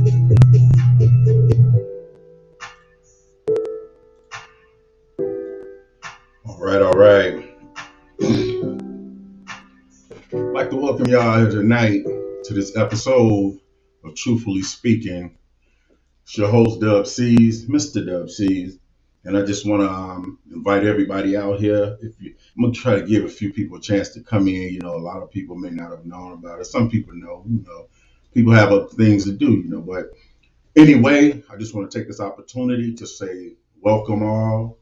All right, all right. I'd like to welcome y'all here tonight to this episode of Truthfully Speaking. It's your host, Dub C's, Mr. Dub C's. And I just want to invite everybody out here. I'm going to try to give a few people a chance to come in. A lot of people may not have known about it. Some people know, people have other things to do, But anyway, I just want to take this opportunity to say welcome all.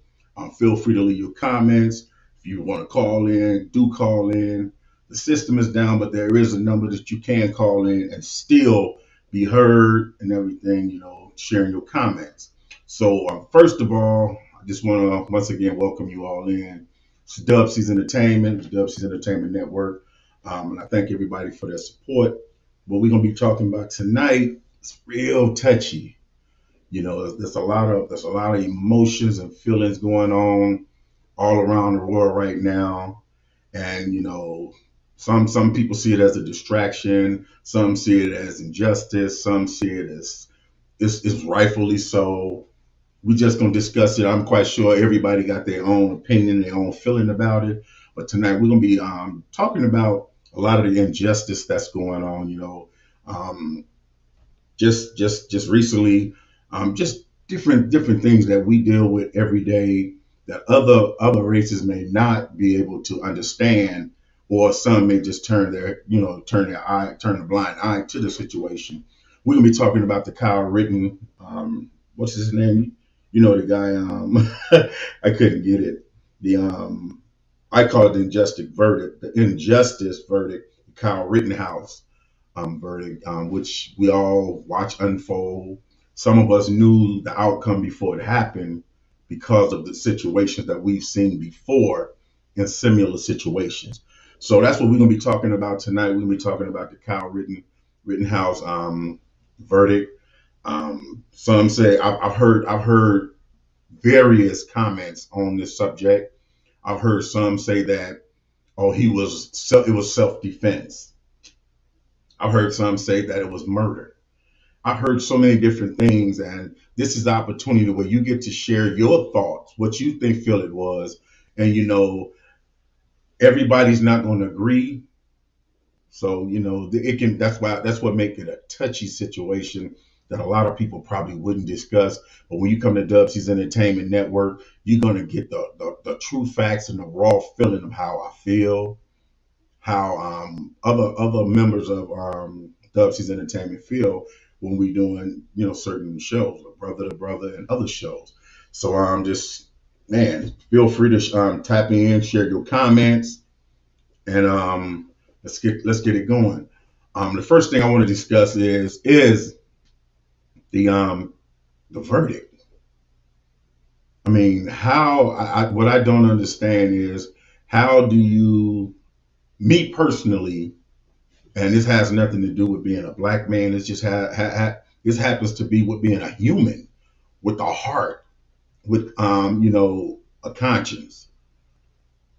Feel free to leave your comments. If you want to call in, do call in. The system is down, but there is a number that you can call in and still be heard and everything, sharing your comments. So first of all, I just want to once again welcome you all in. It's Dub C's Entertainment, the Dub C's Entertainment Network. And I thank everybody for their support. What we're going to be talking about tonight is real touchy. There's a lot of emotions and feelings going on all around the world right now. And, some people see it as a distraction. Some see it as injustice. Some see it as it's rightfully so. We're just going to discuss it. I'm quite sure everybody got their own opinion, their own feeling about it. But tonight we're going to be talking about a lot of the injustice that's going on, just recently, just different things that we deal with every day that other races may not be able to understand, or some may just turn a blind eye to the situation. We're gonna be talking about the Kyle Rittenhouse, what's his name? The guy. I couldn't get it. I call it the injustice verdict, the Kyle Rittenhouse verdict, which we all watch unfold. Some of us knew the outcome before it happened because of the situations that we've seen before in similar situations. So that's what we're going to be talking about tonight. We're going to be talking about the Kyle Rittenhouse verdict. Some say I've heard various comments on this subject. I've heard some say that it was self-defense. I've heard some say that it was murder. I've heard so many different things, and this is the opportunity where you get to share your thoughts, what you feel it was, and everybody's not going to agree. So it can. That's what makes it a touchy situation that a lot of people probably wouldn't discuss. But when you come to Dub C's Entertainment Network, you're going to get the true facts and the raw feeling of how I feel, how other members of Dub C's Entertainment feel when we doing certain shows, like Brother to Brother and other shows. So feel free to tap in, share your comments, and let's get it going. The first thing I want to discuss is the verdict. I mean, what I don't understand is, how do you, me personally, and this has nothing to do with being a black man. It's just this happens to be with being a human, with a heart, with a conscience.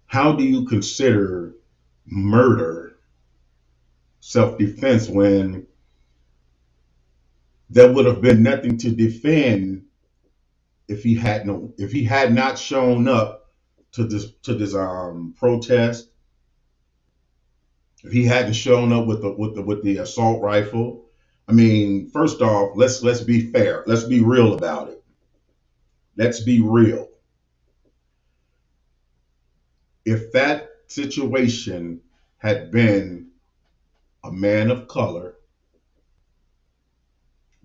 How do you consider murder self-defense when there would have been nothing to defend if he had not shown up to this protest? If he hadn't shown up with the assault rifle? I mean, first off, let's be fair. Let's be real about it. Let's be real. If that situation had been a man of color,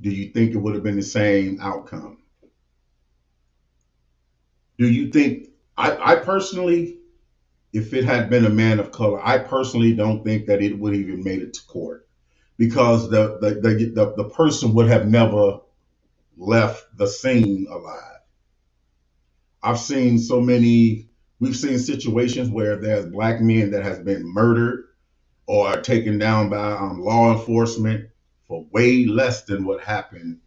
do you think it would have been the same outcome? Do you think, I personally, if it had been a man of color, I personally don't think that it would even made it to court, because the person would have never left the scene alive. We've seen situations where there's black men that has been murdered or are taken down by law enforcement for way less than what happened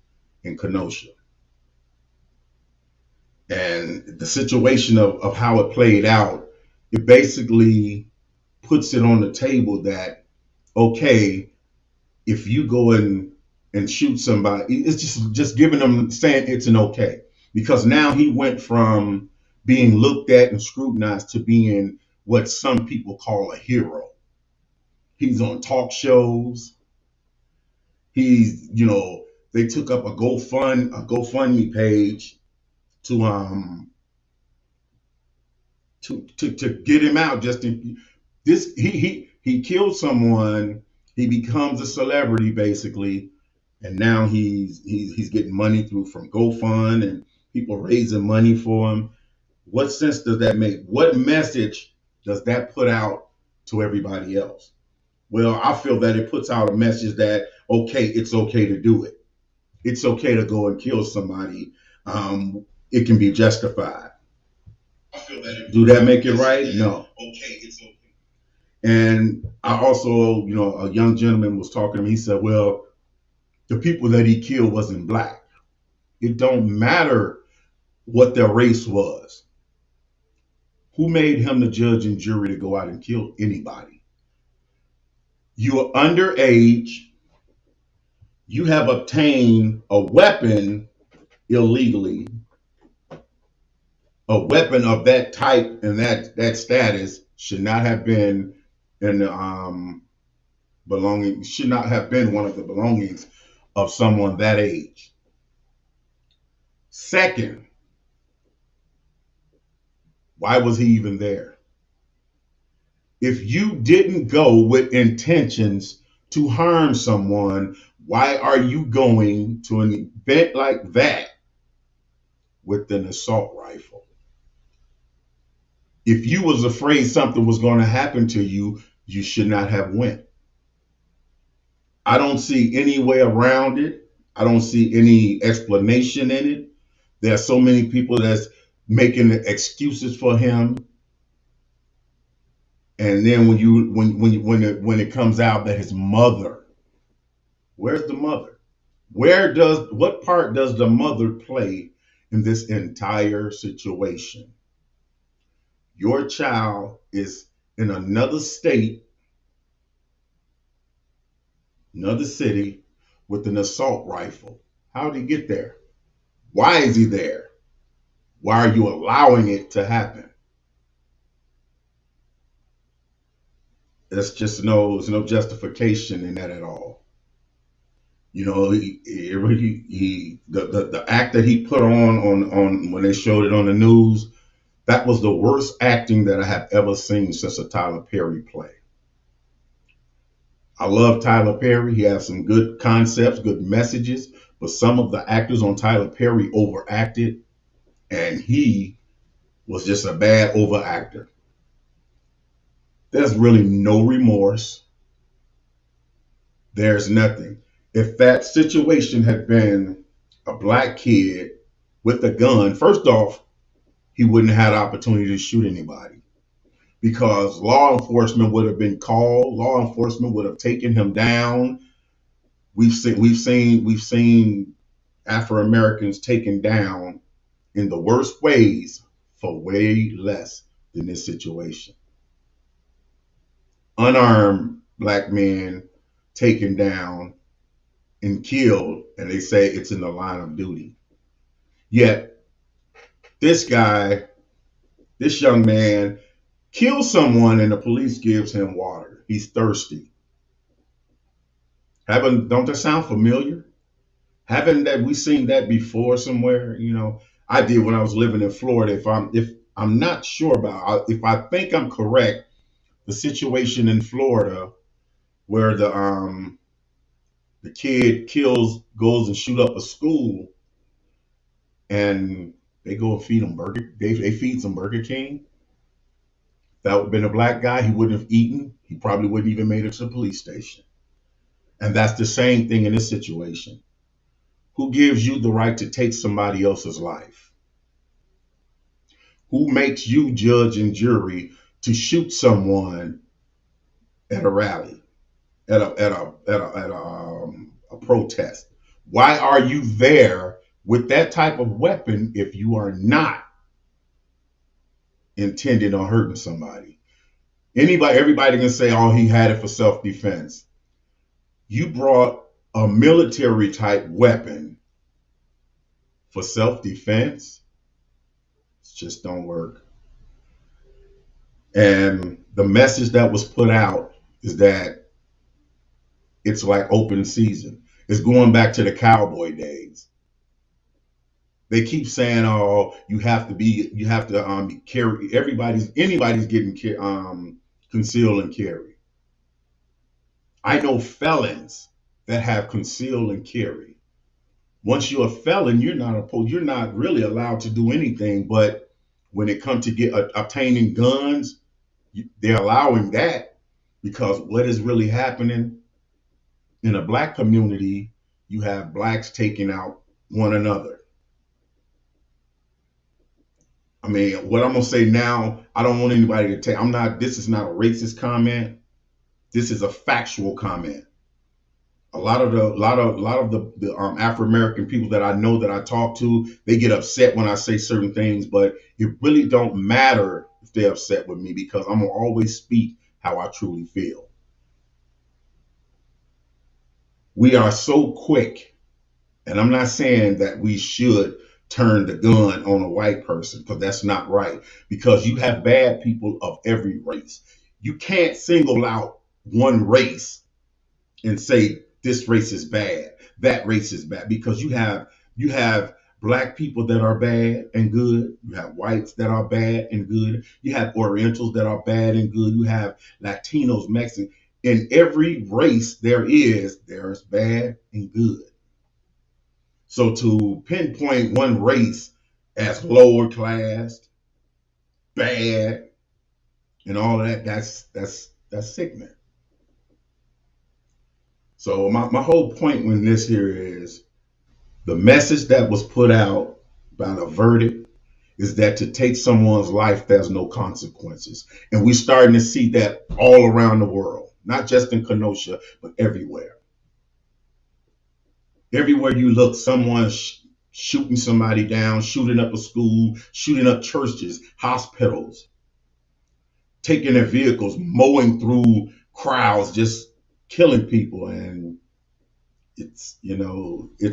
in Kenosha. And the situation of how it played out, it basically puts it on the table that, okay, if you go and and shoot somebody. It's just giving them, saying it's an okay, because now he went from being looked at and scrutinized to being what some people call a hero. He's on talk shows. He's, they took up a GoFundMe page to to get him out. He killed someone. He becomes a celebrity basically, and now he's getting money through from GoFund and people raising money for him. What sense does that make? What message does that put out to everybody else? Well, I feel that it puts out a message that, okay, it's okay to do it. It's okay to go and kill somebody. It can be justified. Do that make it right? No. Okay, it's okay. And I also, a young gentleman was talking to me. He said, well, the people that he killed wasn't black. It don't matter what their race was. Who made him the judge and jury to go out and kill anybody? You are underage. You have obtained a weapon illegally. A weapon of that type and that status should not have been in the belonging. Should not have been one of the belongings of someone that age. Second, why was he even there? If you didn't go with intentions to harm someone, why are you going to an event like that with an assault rifle? If you was afraid something was going to happen to you, you should not have went. I don't see any way around it. I don't see any explanation in it. There are so many people that's making excuses for him. And then when it comes out that his mother, where's the mother? What part does the mother play in this entire situation? Your child is in another state, another city, with an assault rifle. How did he get there? Why is he there? Why are you allowing it to happen? There's no justification in that at all. The act that he put on when they showed it on the news, that was the worst acting that I have ever seen since a Tyler Perry play. I love Tyler Perry. He has some good concepts, good messages, but some of the actors on Tyler Perry overacted, and he was just a bad overactor. There's really no remorse. There's nothing. If that situation had been a black kid with a gun, first off, he wouldn't have had opportunity to shoot anybody, because law enforcement would have been called. Law enforcement would have taken him down. We've seen Afro-Americans taken down in the worst ways for way less than this situation. Unarmed black men taken down and killed, and they say it's in the line of duty. Yet this young man kills someone and the police gives him water. He's thirsty. Don't that sound familiar? Haven't we seen that before somewhere? I did when I was living in Florida. If I'm not sure about, if I think I'm correct, the situation in Florida where the kid goes and shoot up a school, and they go and feed him they feed some Burger King. If that would have been a black guy, he wouldn't have eaten. He probably wouldn't even made it to the police station. And that's the same thing in this situation. Who gives you the right to take somebody else's life? Who makes you judge and jury to shoot someone at a rally, at a protest? Why are you there with that type of weapon if you are not intended on hurting somebody? Everybody can say, oh, he had it for self-defense. You brought a military type weapon for self-defense, it just don't work. And the message that was put out is that it's like open season. It's going back to the cowboy days. They keep saying, "Oh, you have to carry. Anybody's getting conceal and carry." I know felons that have conceal and carry. Once you're a felon, you're not really allowed to do anything. But when it comes to obtaining guns, they're allowing that because what is really happening in a black community? You have blacks taking out one another. I mean, what I'm gonna say now, I don't want anybody to take. I'm not. This is not a racist comment. This is a factual comment. A lot of the Afro American people that I know that I talk to, they get upset when I say certain things, but it really don't matter if they're upset with me because I'm gonna always speak how I truly feel. We are so quick, and I'm not saying that we should turn the gun on a white person because that's not right. Because you have bad people of every race. You can't single out one race and say this race is bad, that race is bad, because you have black people that are bad and good, you have whites that are bad and good, you have Orientals that are bad and good, you have Latinos, Mexicans. In every race there's bad and good. So to pinpoint one race as lower class, bad, and all of that, that's sickening. So my whole point with this here is the message that was put out by the verdict is that to take someone's life, there's no consequences. And we're starting to see that all around the world, not just in Kenosha, but everywhere. Everywhere you look, someone's shooting somebody down, shooting up a school, shooting up churches, hospitals, taking their vehicles, mowing through crowds, just killing people. And it's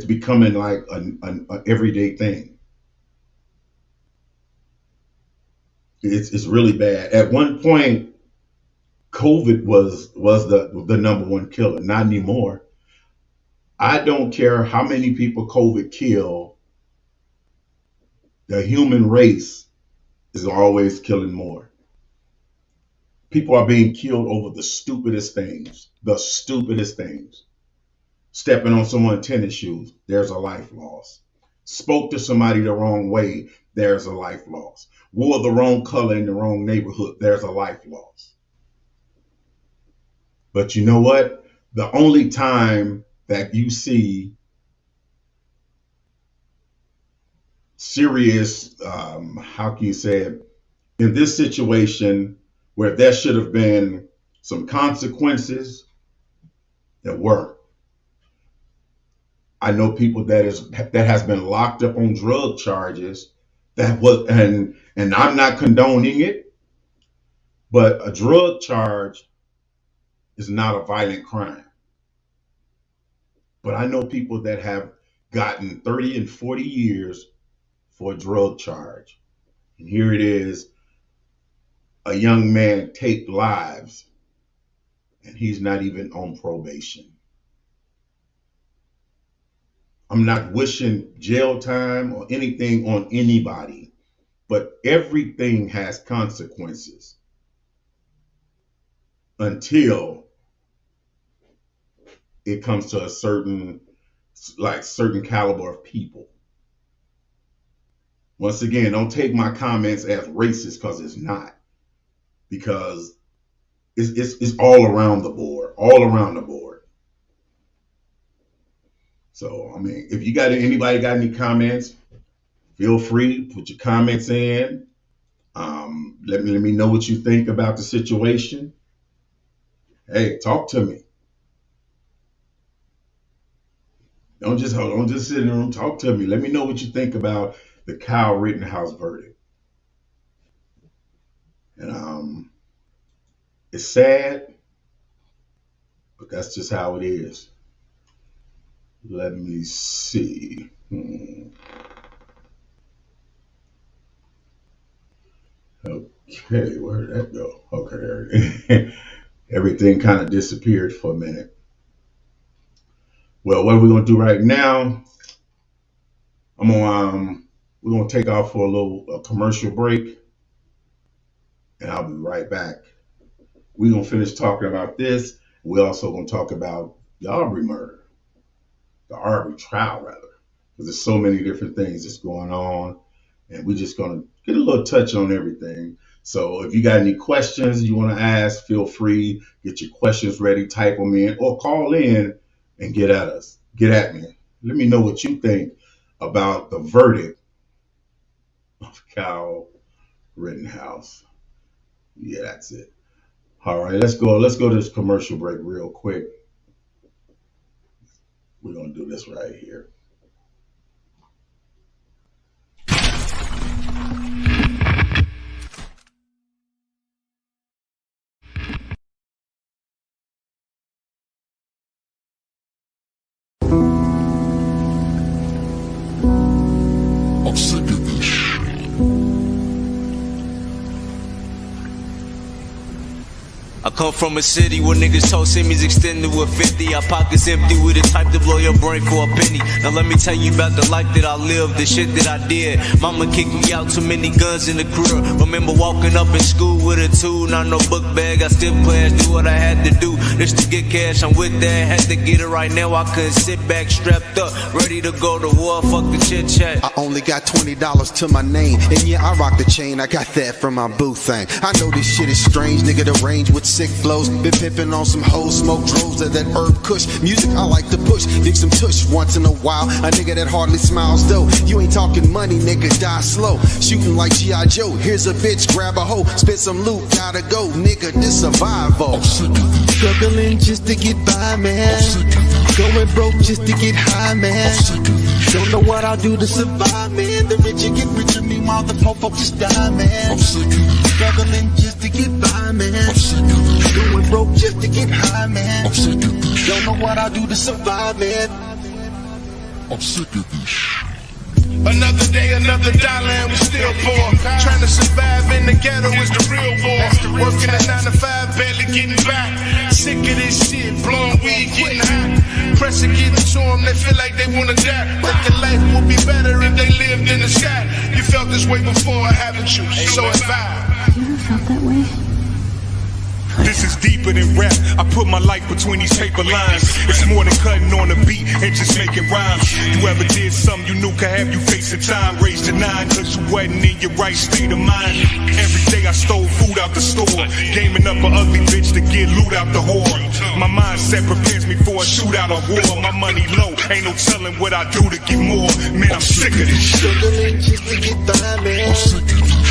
becoming like an everyday thing. It's really bad. At one point, COVID was the number one killer. Not anymore. I don't care how many people COVID kill. The human race is always killing more. People are being killed over the stupidest things. The stupidest things. Stepping on someone's tennis shoes, there's a life loss. Spoke to somebody the wrong way, there's a life loss. Wore the wrong color in the wrong neighborhood, there's a life loss. But you know what? The only time that you see serious, how can you say it, in this situation where there should have been some consequences, there weren't. I know people that has been locked up on drug charges that was and I'm not condoning it, but a drug charge is not a violent crime. But I know people that have gotten 30 and 40 years for a drug charge. And here it is, a young man take lives and he's not even on probation. I'm not wishing jail time or anything on anybody, but everything has consequences until it comes to a certain caliber of people. Once again, don't take my comments as racist because it's not. Because it's all around the board, all around the board. So I mean, if anybody got any comments, feel free put your comments in. Let me know what you think about the situation. Hey, talk to me. Don't just sit in the room. Talk to me. Let me know what you think about the Kyle Rittenhouse verdict. And it's sad, but that's just how it is. Let me see. Okay, where did that go? Okay, there it is. Everything kind of disappeared for a minute. Well, what are we gonna do right now? I'm gonna we're gonna take off for a little commercial break, and I'll be right back. We're gonna finish talking about this. We're also gonna talk about the Aubrey murder, the Aubrey trial rather, because there's so many different things that's going on, and we're just gonna get a little touch on everything. So if you got any questions you want to ask, feel free. Get your questions ready, type them in, or call in and get at us. Get at me. Let me know what you think about the verdict of Kyle Rittenhouse. Yeah, that's it. All right, let's go. Let's go to this commercial break real quick. We're gonna do this right here. I'm sick of this shit. I come from a city where niggas told semis extended with 50. Our pockets empty, we the type to blow your brain for a penny. Now let me tell you about the life that I lived, the shit that I did. Mama kicked me out, too many guns in the crib. Remember walking up in school with a tool, not no book bag. I still class, do what I had to do just to get cash. I'm with that, had to get it right now. I couldn't sit back, strapped up, ready to go to war. Fuck the chit chat. I only got $20 to my name, and yeah, I rock the chain. I got that from my boo thing. I know this shit is strange, nigga. The range with sick flows, been pimping on some hoes, smoke droves of that herb kush. Music I like to push, dig some tush once in a while. A nigga that hardly smiles though. You ain't talking money, nigga, die slow. Shooting like G.I. Joe. Here's a bitch, grab a hoe, spit some loot, gotta go, nigga. This survival. Struggling just to get by, man. Going broke just to get high, man. Don't know what I'll do to survive, man. The richer get richer, meanwhile the poor folks just die, man. Struggling just to get by, man. Going broke just to get high, man. Don't know what I'll do to survive, man. I'm sick of this shit. Another day, another dollar, and we still poor. Trying to survive in the ghetto is the real war. Working a 9 to 5, barely getting by. Sick of this shit, blowing weed, getting hot. Pressure getting to them, they feel like they wanna die. Like their life would be better if they lived in the sky. You felt this way before, haven't you? So have I. You ever felt that way? This is deeper than rap. I put my life between these paper lines. It's more than cutting on a beat and just making rhymes. You ever did something you knew could have you facing time? Raised to 9 cause you wasn't in your right state of mind. Every day I stole food out the store, gaming up an ugly bitch to get loot out the whore. My mindset prepares me for a shootout or war. My money low, ain't no telling what I do to get more. Man, I'm sick of this shit. Struggling just to get by, man.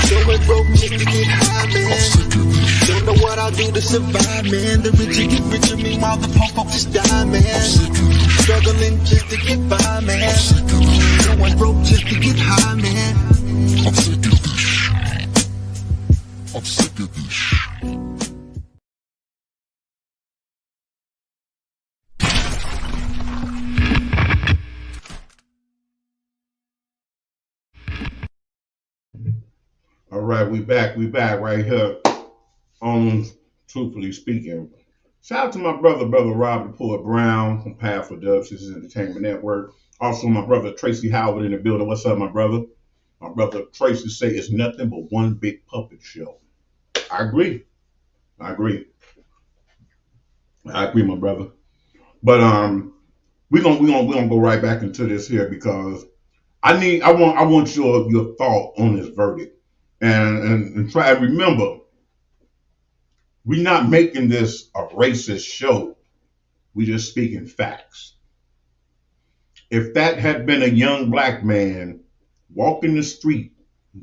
Going broke just to get high, man. Don't know what I'll do to survive, man. The richer get richer, meanwhile the poor folks just die, man. Struggling just to get by, man. Going broke just to get high, man. I'm sick of this shit. I'm sick of this shit. All right, we back right here on Truthfully Speaking. Shout out to my brother Robert Poet Brown from Powerful Dubs. This is Entertainment Network. Also, my brother Tracy Howard in the building. What's up, my brother? My brother Tracy say it's nothing but one big puppet show. I agree, my brother. But we're gonna go right back into this here because I want your thought on this verdict and try to remember. We're not making this a racist show. We're just speaking facts. If that had been a young black man walking the street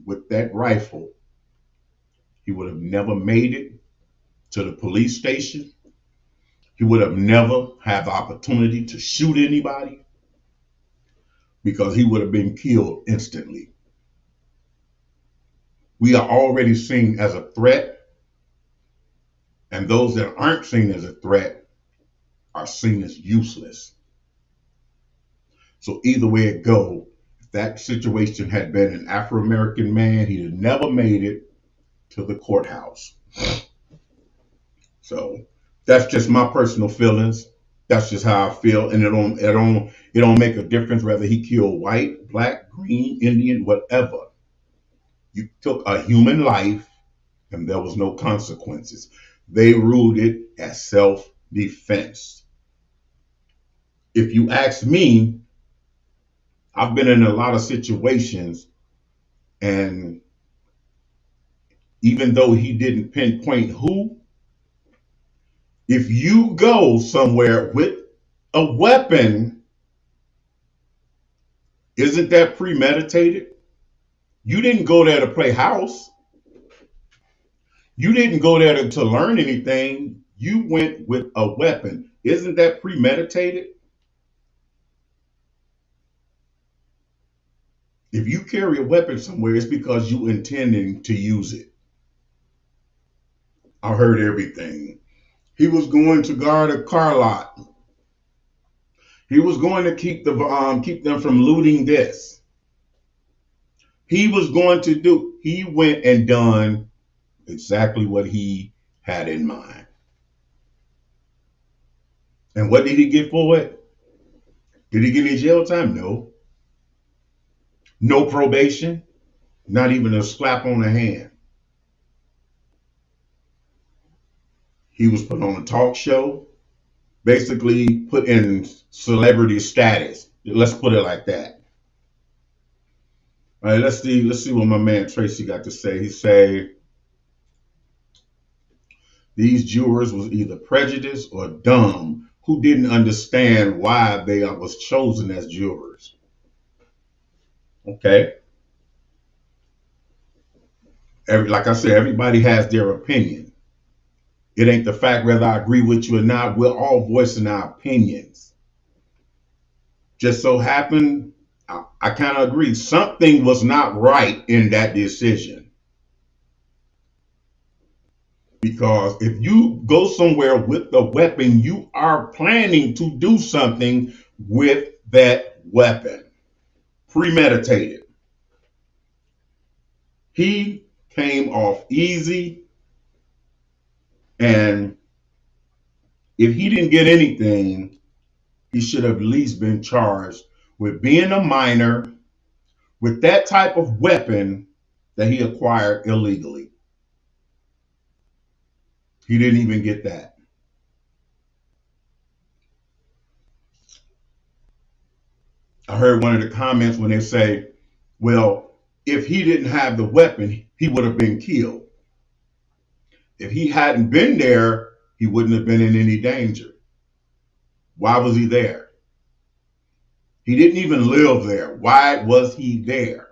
with that rifle, he would have never made it to the police station. He would have never had the opportunity to shoot anybody because he would have been killed instantly. We are already seen as a threat, and those that aren't seen as a threat are seen as useless. So either way it go, if that situation had been an Afro-American man, he'd have never made it to the courthouse. So that's just my personal feelings. That's just how I feel, and it don't make a difference whether he killed white, black, green, Indian, whatever. You took a human life, and there was no consequences. They ruled it as self-defense. If you ask me, I've been in a lot of situations, and even though he didn't pinpoint who, if you go somewhere with a weapon, isn't that premeditated? You didn't go there to play house. You didn't go there to learn anything. You went with a weapon. Isn't that premeditated? If you carry a weapon somewhere, it's because you intending to use it. I heard everything. He was going to guard a car lot. He was going to keep them from looting this. He was going to do. He went and done exactly what he had in mind. And what did he get for it? Did he get any jail time? No. No probation. Not even a slap on the hand. He was put on a talk show, basically put in celebrity status. Let's put it like that. All right, let's see what my man Tracy got to say. He say these jurors was either prejudiced or dumb, who didn't understand why they was chosen as jurors. Okay. Like I said, everybody has their opinion. It ain't the fact whether I agree with you or not. We're all voicing our opinions. Just so happened, I kind of agree. Something was not right in that decision. Because if you go somewhere with a weapon, you are planning to do something with that weapon. Premeditated. He came off easy. And if he didn't get anything, he should have at least been charged with being a minor with that type of weapon that he acquired illegally. He didn't even get that. I heard one of the comments when they say, well, if he didn't have the weapon, he would have been killed. If he hadn't been there, he wouldn't have been in any danger. Why was he there? He didn't even live there. Why was he there?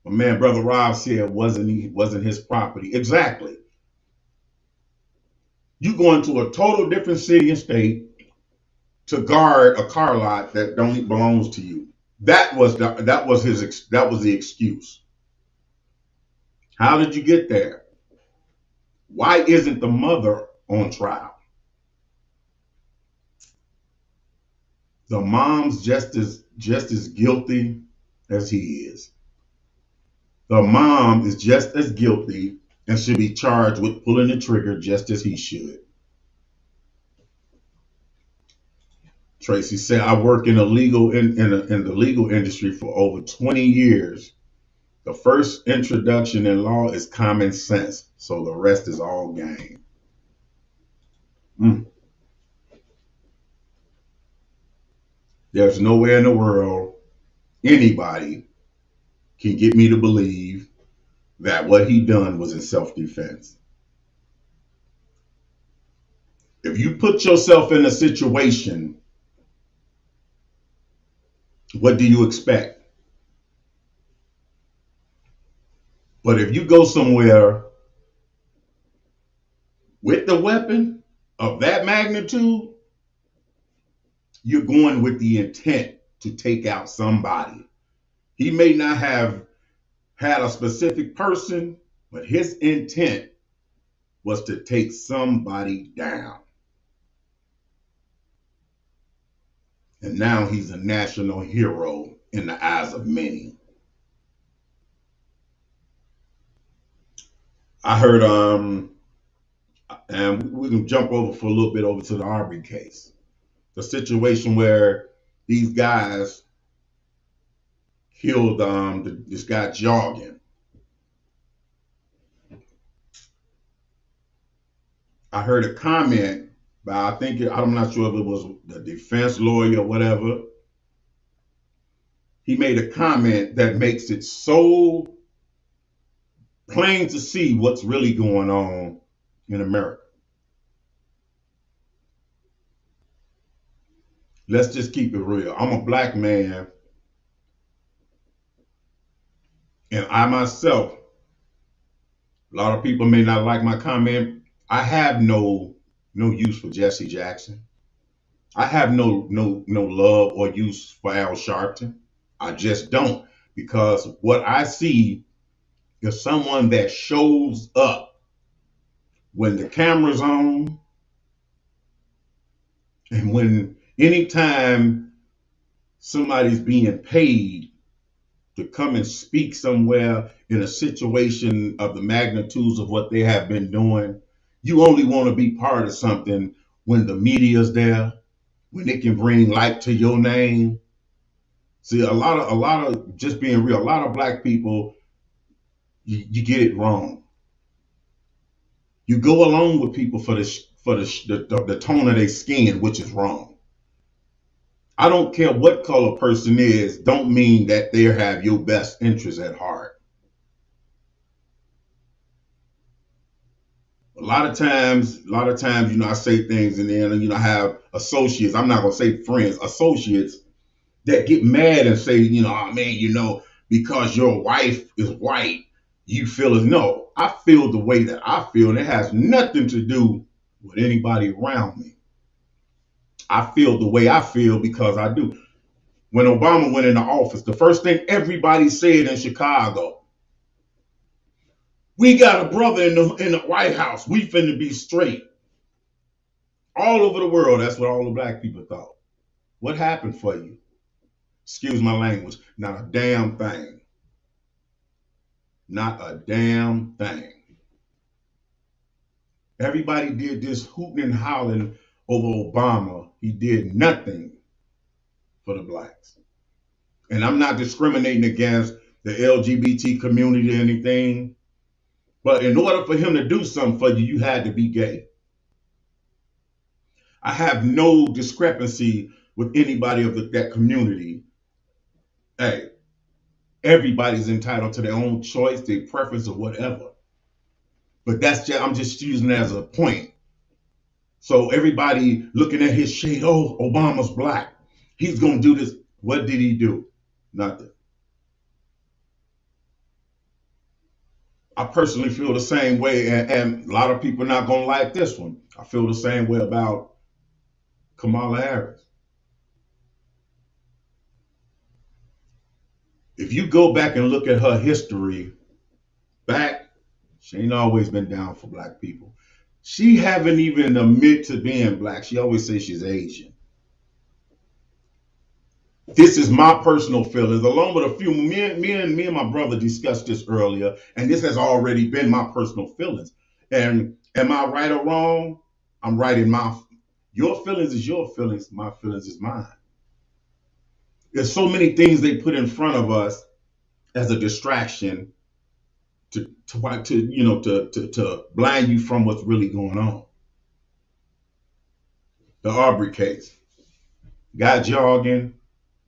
My man, Brother Rob said wasn't his property. Exactly. You go into a total different city and state to guard a car lot that don't belongs to you. That was the excuse. How did you get there? Why isn't the mother on trial? The mom's just as guilty as he is. The mom is just as guilty and should be charged with pulling the trigger just as he should. Tracy said, I work in the legal industry for over 20 years. The first introduction in law is common sense, so the rest is all game. There's nowhere in the world anybody can get me to believe that what he done was in self-defense. If you put yourself in a situation, what do you expect? But if you go somewhere with the weapon of that magnitude, you're going with the intent to take out somebody. He may not have had a specific person, but his intent was to take somebody down. And now he's a national hero in the eyes of many. I heard, and we can jump over for a little bit over to the Arbery case. The situation where these guys killed this guy jogging. I heard a comment by, I'm not sure if it was the defense lawyer or whatever. He made a comment that makes it so plain to see what's really going on in America. Let's just keep it real. I'm a black man, and I myself, a lot of people may not like my comment. I have no use for Jesse Jackson. I have no love or use for Al Sharpton. I just don't, because what I see is someone that shows up when the camera's on, and when anytime somebody's being paid to come and speak somewhere in a situation of the magnitudes of what they have been doing, you only want to be part of something when the media's there, when it can bring light to your name. See, a lot of just being real, a lot of black people, you get it wrong. You go along with people for the tone of their skin, which is wrong. I don't care what color person is, don't mean that they have your best interest at heart. A lot of times, I say things and then, I have associates, I'm not going to say friends, associates that get mad and say, oh man, because your wife is white, you feel as no. I feel the way that I feel, and it has nothing to do with anybody around me. I feel the way I feel because I do. When Obama went into office, the first thing everybody said in Chicago, we got a brother in the White House. We finna be straight. All over the world, that's what all the black people thought. What happened for you? Excuse my language. Not a damn thing. Not a damn thing. Everybody did this hooting and hollering over Obama. He did nothing for the blacks. And I'm not discriminating against the LGBT community or anything, but in order for him to do something for you, you had to be gay. I have no discrepancy with anybody of that community. Hey, everybody's entitled to their own choice, their preference, or whatever. But I'm just using it as a point. So everybody looking at his shade, oh, Obama's black. He's going to do this. What did he do? Nothing. I personally feel the same way, and a lot of people are not going to like this one. I feel the same way about Kamala Harris. If you go back and look at her history, she ain't always been down for black people. She haven't even admitted to being black. She always says she's Asian. This is my personal feelings, along with a few. Me and my brother discussed this earlier, and this has already been my personal feelings. And am I right or wrong? I'm right in your feelings is your feelings, my feelings is mine. There's so many things they put in front of us as a distraction to blind you from what's really going on. The Arbery case. Guy jogging,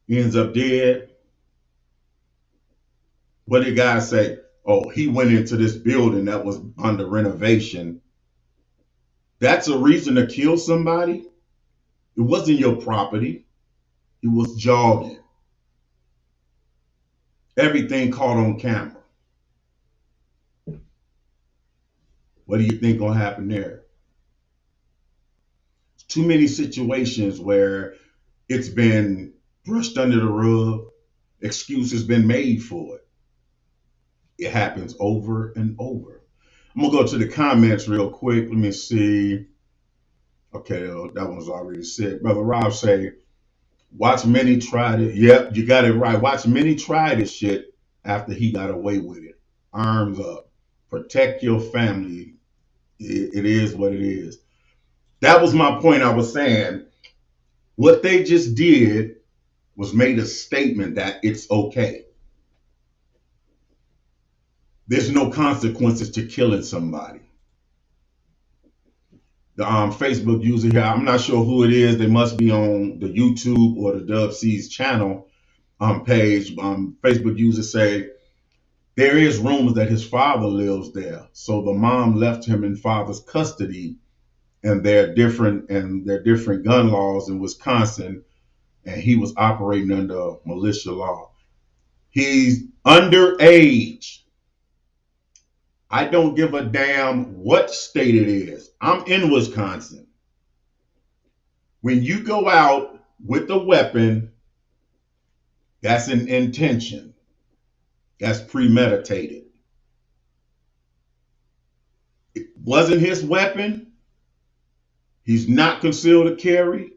ends up dead. What did guy say? Oh, he went into this building that was under renovation. That's a reason to kill somebody? It wasn't your property. It was jogging. Everything caught on camera. What do you think gonna happen there? Too many situations where it's been brushed under the rug, excuses been made for it. It happens over and over. I'm gonna go to the comments real quick. Let me see. Okay, that one's already said. Brother Rob say, Watch Many try it. Yep, you got it right. Watch Many try this shit after he got away with it. Arms up. Protect your family. It is what it is. That was my point. I was saying what they just did was made a statement that it's okay. There's no consequences to killing somebody. The Facebook user here, I'm not sure who it is. They must be on the YouTube or the Dub C's channel page. Facebook users say there is rumors that his father lives there. So the mom left him in father's custody, and there are different gun laws in Wisconsin, and he was operating under militia law. He's underage. I don't give a damn what state it is. I'm in Wisconsin. When you go out with a weapon, that's an intention. That's premeditated. It wasn't his weapon. He's not concealed to carry.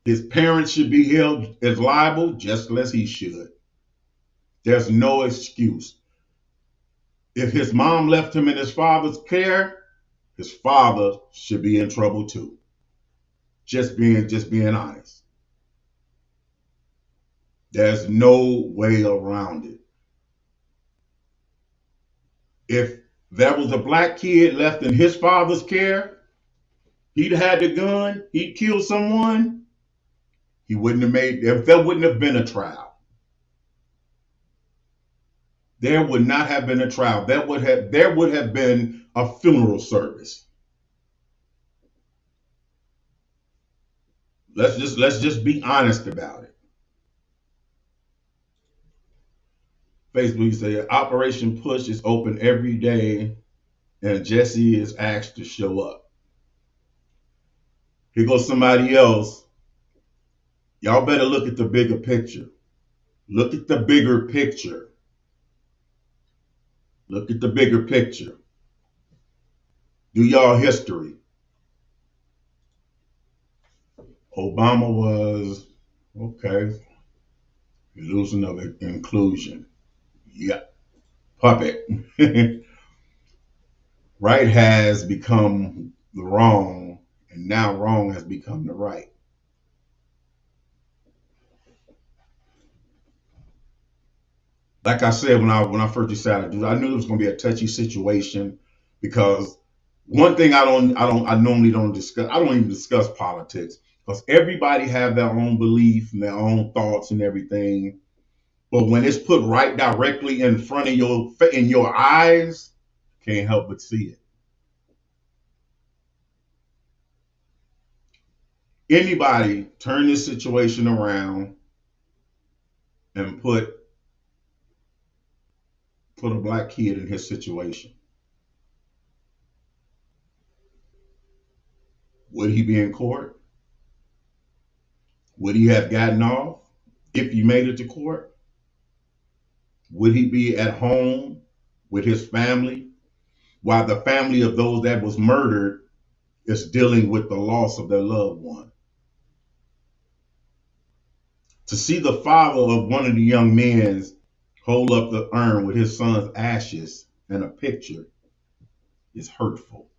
His parents should be held as liable just as he should. There's no excuse. If his mom left him in his father's care, his father should be in trouble too. Just being honest. There's no way around it. If there was a black kid left in his father's care, he'd had the gun, he'd killed someone, he wouldn't have made, if there wouldn't have been a trial. There would not have been a trial. There would have been a funeral service. Let's just be honest about it. Facebook say Operation Push is open every day, and Jesse is asked to show up. Here goes somebody else. Y'all better look at the bigger picture. Look at the bigger picture. Look at the bigger picture. Do y'all history. Obama was, okay, illusion of inclusion. Yep. Puppet. Right has become the wrong, and now wrong has become the right. Like I said when I first decided to do it, I knew it was going to be a touchy situation, because one thing I normally don't discuss. I don't even discuss politics, because everybody have their own belief and their own thoughts and everything. But when it's put right directly in front of your eyes, can't help but see it. Anybody turn this situation around and put a black kid in his situation, would he be in court? Would he have gotten off if he made it to court? Would he be at home with his family while the family of those that was murdered is dealing with the loss of their loved one? To see the father of one of the young men hold up the urn with his son's ashes and a picture is hurtful.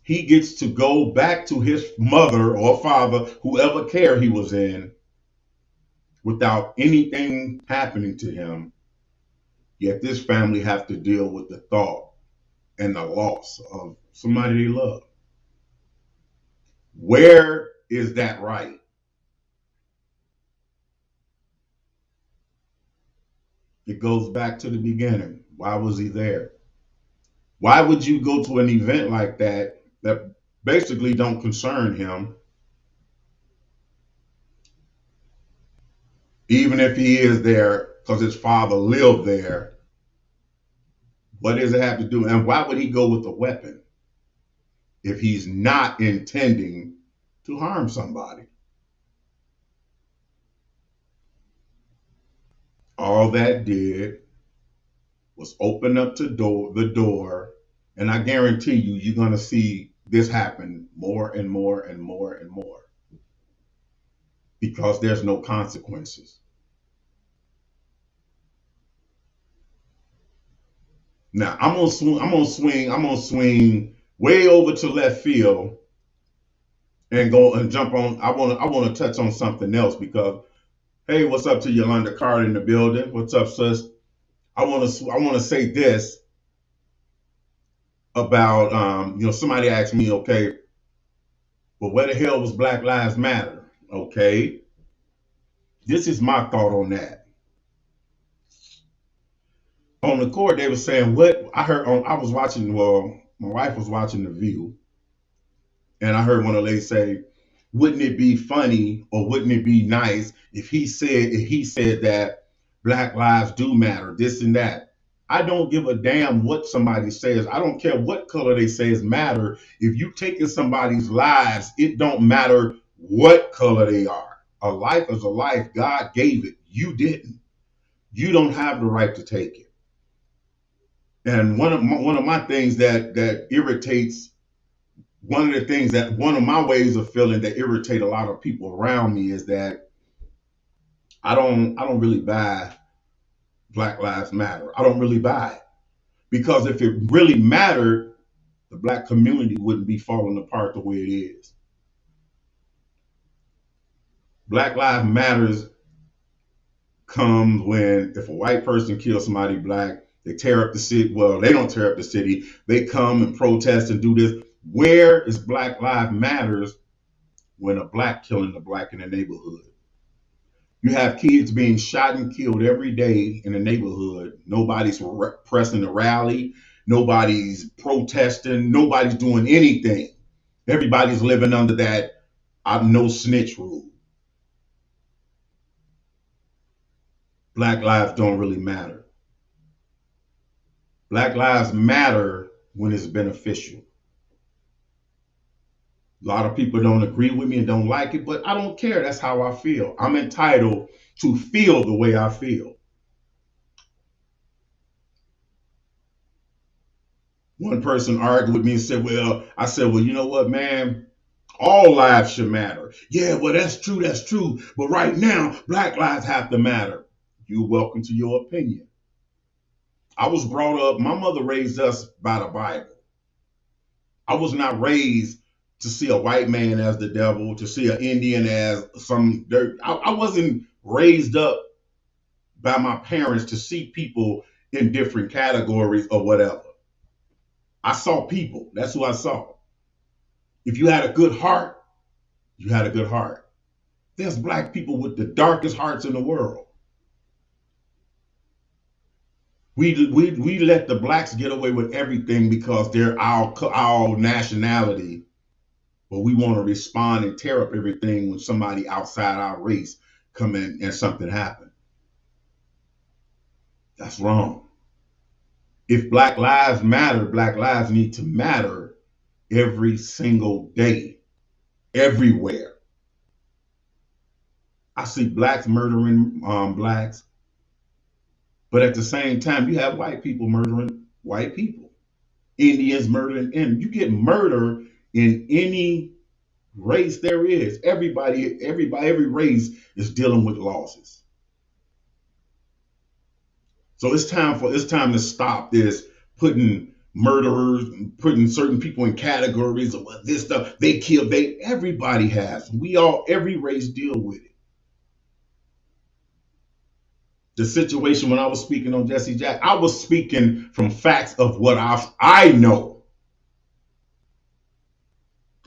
He gets to go back to his mother or father, whoever care he was in, without anything happening to him. Yet this family have to deal with the thought and the loss of somebody they love. Where is that right? It goes back to the beginning. Why was he there? Why would you go to an event like that basically don't concern him? Even if he is there because his father lived there, what does it have to do? And why would he go with a weapon if he's not intending to harm somebody? All that did was open up the door, and I guarantee you, you're going to see this happen more and more and more and more. because there's no consequences. Now I'm gonna swing way over to left field and go and jump on. I wanna touch on something else because hey, what's up to Yolanda Carter in the building? What's up, sis? I wanna say this about somebody asked me, okay, well, where the hell was Black Lives Matter? Okay, this is my thought on that. On the court, they were saying what I heard on. I was watching. Well, my wife was watching The View, and I heard one of the ladies say, "Wouldn't it be funny, or wouldn't it be nice if he said that Black lives do matter, this and that?" I don't give a damn what somebody says. I don't care what color they say is matter. If you taking somebody's lives, it don't matter what color they are. A life is a life. God gave it. You didn't. You don't have the right to take it. And one of my things that irritates, one of my ways of feeling that irritate a lot of people around me is that I don't really buy Black Lives Matter. I don't really buy it. Because if it really mattered, the Black community wouldn't be falling apart the way it is. Black Lives Matters comes when if a white person kills somebody Black, they tear up the city. Well, they don't tear up the city. They come and protest and do this. Where is Black Lives Matters when a Black killing a Black in the neighborhood? You have kids being shot and killed every day in the neighborhood. Nobody's pressing the rally. Nobody's protesting. Nobody's doing anything. Everybody's living under that no snitch rule. Black lives don't really matter. Black lives matter when it's beneficial. A lot of people don't agree with me and don't like it, but I don't care. That's how I feel. I'm entitled to feel the way I feel. One person argued with me and said, I said, you know what, man? All lives should matter. Yeah, well, that's true. But right now, Black lives have to matter. You're welcome to your opinion. I was brought up, my mother raised us by the Bible. I was not raised to see a white man as the devil, to see an Indian as some dirt. I wasn't raised up by my parents to see people in different categories or whatever. I saw people. That's who I saw. If you had a good heart, you had a good heart. There's Black people with the darkest hearts in the world. We let the Blacks get away with everything because they're our nationality. But we want to respond and tear up everything when somebody outside our race come in and something happen. That's wrong. If Black lives matter, Black lives need to matter every single day, everywhere. I see Blacks murdering Blacks, but at the same time, you have white people murdering white people, Indians murdering Indians. You get murder in any race there is. Every race is dealing with losses. So it's time to stop this putting murderers, putting certain people in categories of this stuff. They kill, everybody has. Every race deal with it. The situation when I was speaking on Jesse Jack, I was speaking from facts of what I know.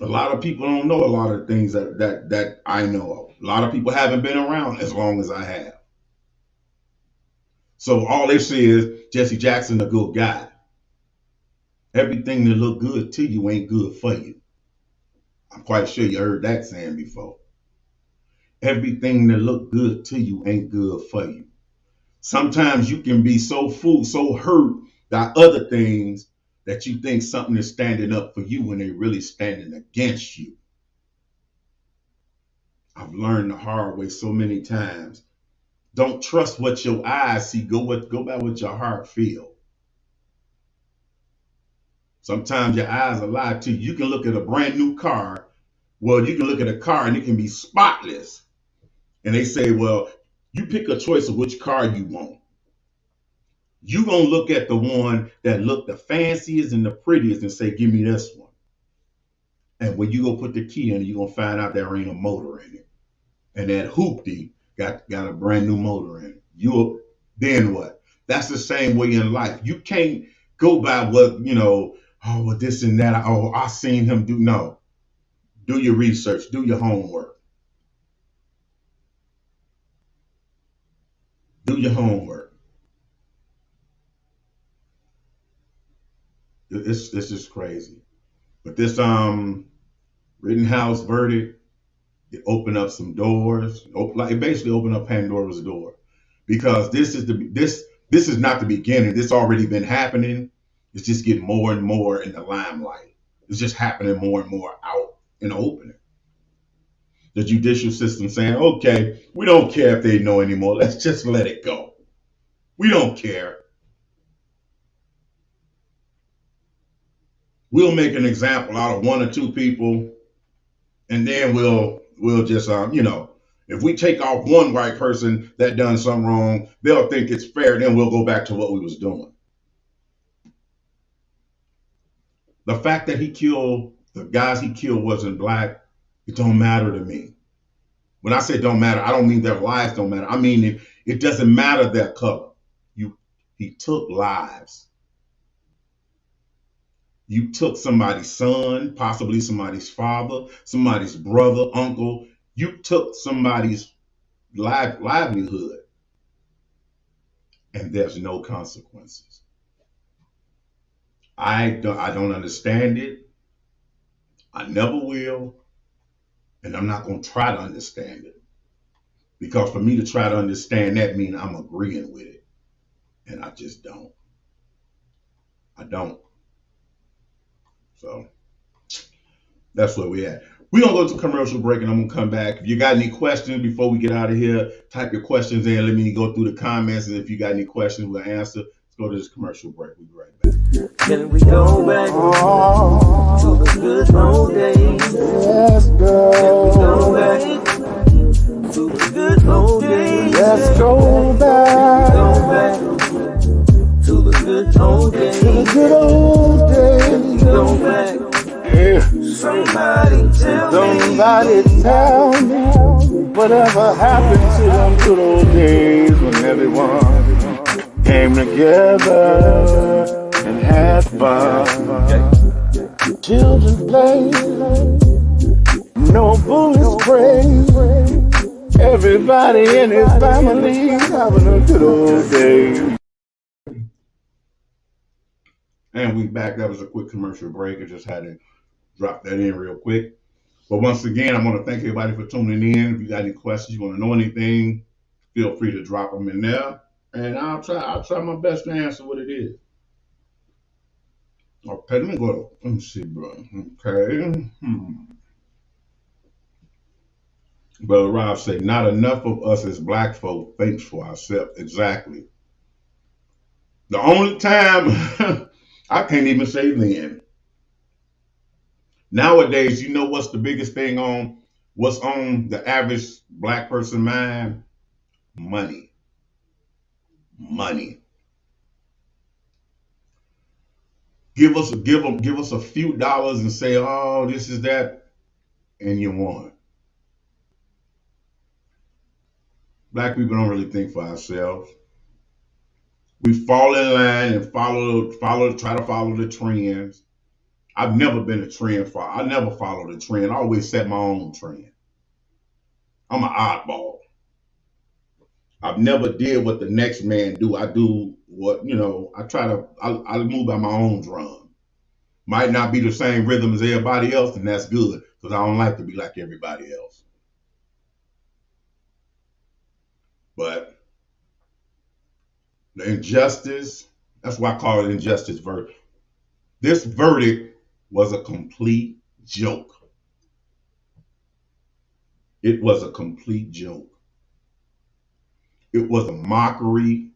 A lot of people don't know a lot of things that I know of. A lot of people haven't been around as long as I have. So all they say is Jesse Jackson a good guy. Everything that look good to you ain't good for you. I'm quite sure you heard that saying before. Everything that look good to you ain't good for you. Sometimes you can be so hurt by other things that you think something is standing up for you when they're really standing against you. I've learned the hard way so many times. Don't trust what your eyes see. Go by what your heart feel. Sometimes your eyes are lie to you. You can look at a brand new car. Well, you can look at a car and it can be spotless. and they say, well, you pick a choice of which car you want. You gonna look at the one that look the fanciest and the prettiest and say, give me this one. And when you go put the key in, you're gonna find out there ain't a motor in it. And that hoopty got a brand new motor in it. Then what? That's the same way in life. You can't go by what, oh, well, this and that. Oh, I seen him do. No. Do your research. Do your homework. Do your homework. This is crazy. But this Rittenhouse verdict, it opened up some doors. It basically opened up Pandora's door, because this is not the beginning. This already been happening. It's just getting more and more in the limelight. It's just happening more and more out in the opening. The judicial system saying, okay, we don't care if they know anymore. Let's just let it go. We don't care. We'll make an example out of one or two people, and then we'll just if we take off one white person that done something wrong, they'll think it's fair. Then we'll go back to what we was doing. The fact that the guys he killed wasn't black, it don't matter to me. When I say don't matter, I don't mean their lives don't matter. I mean it doesn't matter their color. He took lives. You took somebody's son, possibly somebody's father, somebody's brother, uncle. You took somebody's livelihood, and there's no consequences. I don't understand it. I never will, and I'm not going to try to understand it, because for me to try to understand that means I'm agreeing with it, and I just don't. I don't. So that's where we at. We're going to go to commercial break, and I'm going to come back. If you got any questions before we get out of here, type your questions in. Let me go through the comments, and if you got any questions, we'll answer. Let's go to this commercial break. We'll be right back. Can we go back to the good old days? Let's go. Can we go back to the good old days? Let's go back. Go back to the good old days. To the good old days. Go back. Yeah. Somebody tell me whatever happened to them good old days when everyone came together and had fun. Children played, no bullets sprayed. Everybody in his family having a good old day. And we back. That was a quick commercial break. I just had to drop that in real quick. But once again, I want to thank everybody for tuning in. If you got any questions, you want to know anything, feel free to drop them in there, and I'll try my best to answer what it is. Okay, let me see, bro. Okay. Brother Rob said, not enough of us as black folk thinks for ourselves. Exactly. The only time I can't even say then. Nowadays, you know what's the biggest thing what's on the average black person mind? Money. Money. Give us a few dollars and say, oh, this is that, and you won. Black people don't really think for ourselves. We fall in line and try to follow the trends. I've never been a trend follower. I never followed a trend. I always set my own trend. I'm an oddball. I've never did what the next man do. I do what, I move by my own drum. Might not be the same rhythm as everybody else, and that's good, because I don't like to be like everybody else. But the injustice, that's why I call it injustice verdict. This verdict was a complete joke. It was a complete joke. It was a mockery.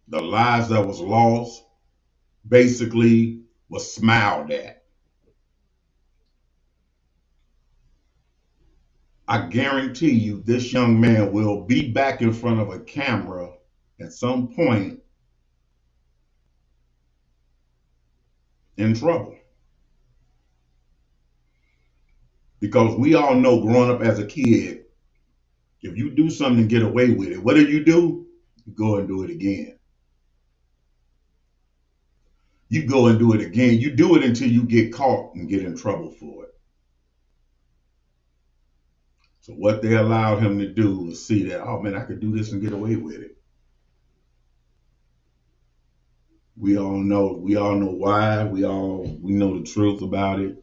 The lives that was lost basically was smiled at. I guarantee you this young man will be back in front of a camera at some point in trouble. Because we all know growing up as a kid, if you do something and get away with it, what do? You go and do it again. You go and do it again. You do it until you get caught and get in trouble for it. So what they allowed him to do was see that, oh man, I could do this and get away with it. We all know why. We know the truth about it.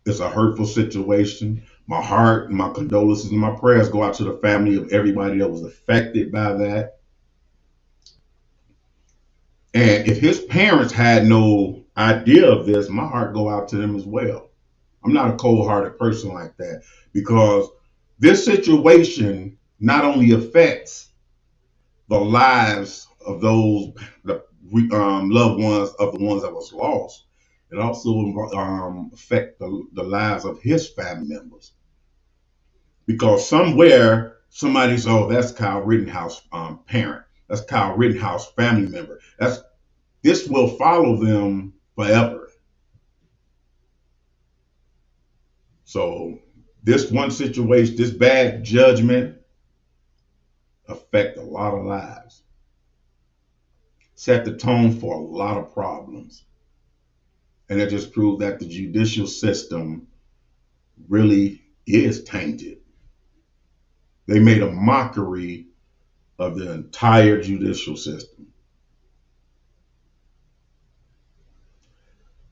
It's a hurtful situation. My heart and my condolences and my prayers go out to the family of everybody that was affected by that. And if his parents had no idea of this, my heart go out to them as well. I'm not a cold-hearted person like that, because this situation not only affects the lives of those loved ones of the ones that was lost, it also affects the lives of his family members. Because somewhere somebody says, "Oh, that's Kyle Rittenhouse parent. That's Kyle Rittenhouse family member." This will follow them forever. So this one situation, this bad judgment, affect a lot of lives. Set the tone for a lot of problems. And it just proved that the judicial system really is tainted. They made a mockery of the entire judicial system.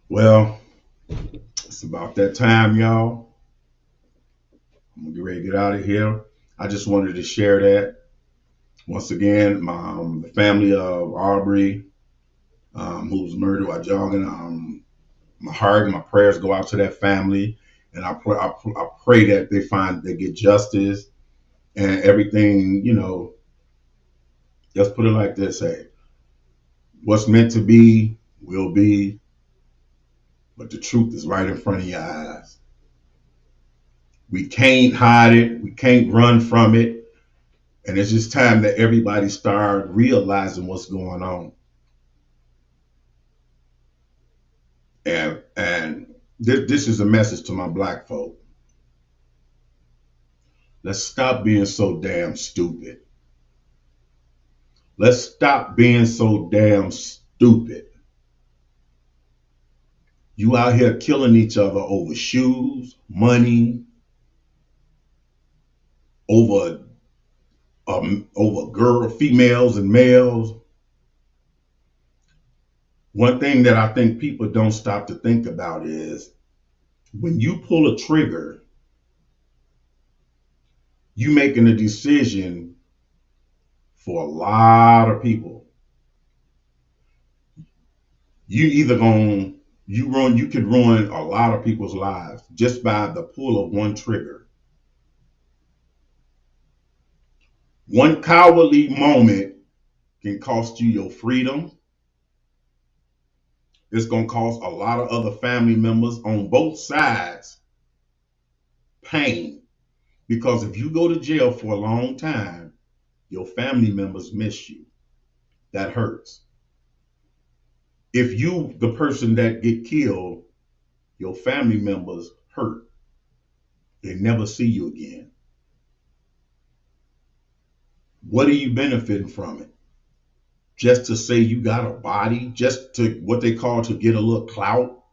Well, it's about that time, y'all. I'm gonna get ready to get out of here. I just wanted to share that. Once again, the family of Aubrey, who was murdered while jogging, my heart and my prayers go out to that family, and I pray that they get justice and everything. Let's put it like this: hey, what's meant to be will be, but the truth is right in front of your eyes. We can't hide it. We can't run from it. And it's just time that everybody start realizing what's going on. And this is a message to my black folk. Let's stop being so damn stupid. Let's stop being so damn stupid. You out here killing each other over shoes, money, over females and males. One thing that I think people don't stop to think about is when you pull a trigger, you making a decision for a lot of people. You could ruin a lot of people's lives just by the pull of one trigger. One cowardly moment can cost you your freedom. It's going to cost a lot of other family members on both sides pain. Because if you go to jail for a long time, your family members miss you. That hurts. If you, the person that get killed, your family members hurt. They never see you again. What are you benefiting from it? Just to say you got a body, just to what they call to get a little clout.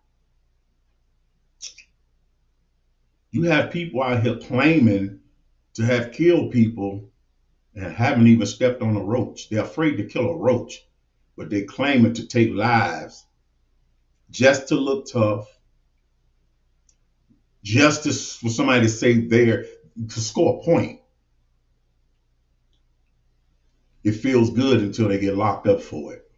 You have people out here claiming to have killed people and haven't even stepped on a roach. They're afraid to kill a roach, but they claiming to take lives just to look tough, just for somebody to say to score a point. It feels good until they get locked up for it.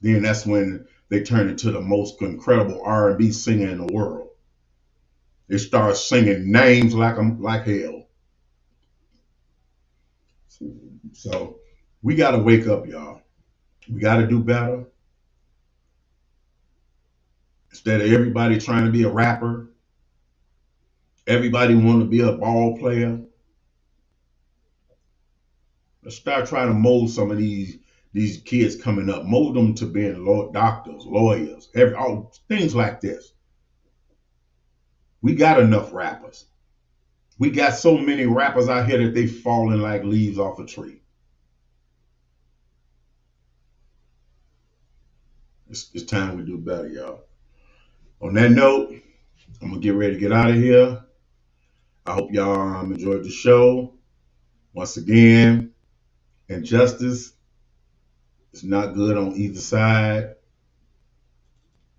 Then that's when they turn into the most incredible R&B singer in the world. They start singing names like hell. So we got to wake up, y'all. We got to do better. Instead of everybody trying to be a rapper, Everybody want to be a ball player. Let's start trying to mold some of these kids coming up. Mold them to being doctors, lawyers, all things like this. We got enough rappers. We got so many rappers out here that they falling like leaves off a tree. It's time we do better, y'all. On that note, I'm gonna get ready to get out of here. I hope y'all enjoyed the show. Once again, injustice is not good on either side,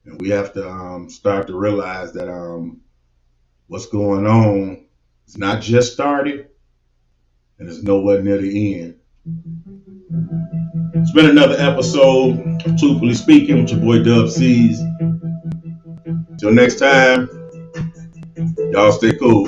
and we have to start to realize that what's going on is not just started, and it's nowhere near the end. It's been another episode of Truthfully Speaking with your boy Dub C's. Till next time, y'all stay cool.